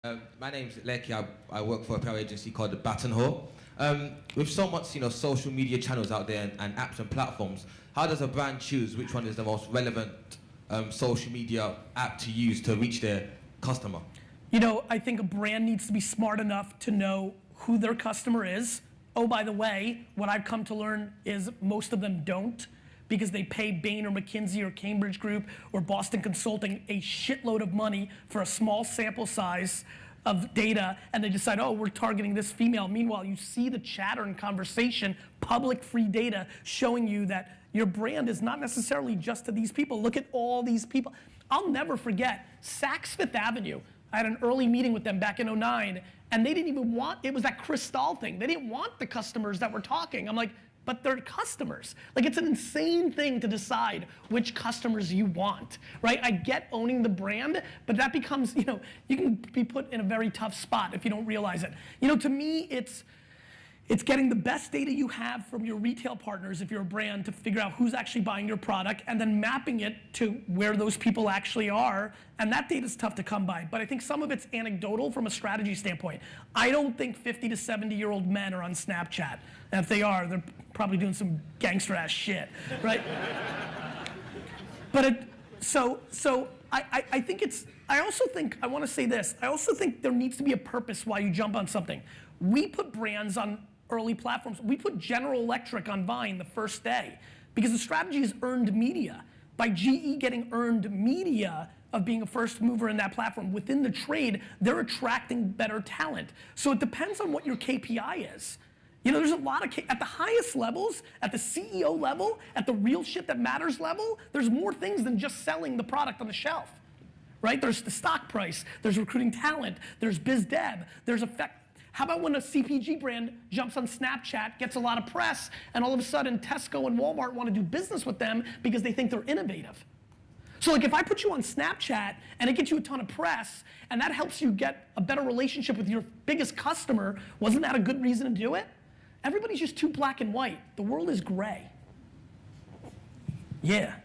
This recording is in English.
My name's Leki. I work for a PR agency called the Baton Hall. With so much, social media channels out there and apps and platforms, how does a brand choose which one is the most relevant social media app to use to reach their customer? I think a brand needs to be smart enough to know who their customer is. Oh, by the way, what I've come to learn is most of them don't, because they pay Bain or McKinsey or Cambridge Group or Boston Consulting a shitload of money for a small sample size of data, and they decide, oh, we're targeting this female. Meanwhile, you see the chatter and conversation, public free data showing you that your brand is not necessarily just to these people. Look at all these people. I'll never forget Saks Fifth Avenue. I had an early meeting with them back in '09, and they didn't even want, it was that Cristal thing. They didn't want the customers that were talking. I'm like, but they're customers. Like, it's an insane thing to decide which customers you want, right? I get owning the brand, but that becomes, you can be put in a very tough spot if you don't realize it. To me, it's getting the best data you have from your retail partners if you're a brand to figure out who's actually buying your product and then mapping it to where those people actually are. And that data is tough to come by, but I think some of it's anecdotal from a strategy standpoint. I don't think 50 to 70-year-old men are on Snapchat. And if they are, they're probably doing some gangster ass shit, right? But I think I want to say this. I also think there needs to be a purpose why you jump on something. We put brands on early platforms. We put General Electric on Vine the first day because the strategy is earned media. By GE getting earned media of being a first mover in that platform within the trade, they're attracting better talent. So it depends on what your KPI is. There's a lot of, at the highest levels, at the CEO level, at the real shit that matters level, there's more things than just selling the product on the shelf, right? There's the stock price, there's recruiting talent, there's biz dev, there's effect. How about when a CPG brand jumps on Snapchat, gets a lot of press, and all of a sudden Tesco and Walmart want to do business with them because they think they're innovative? So like if I put you on Snapchat and it gets you a ton of press and that helps you get a better relationship with your biggest customer, wasn't that a good reason to do it? Everybody's just too black and white. The world is gray. Yeah.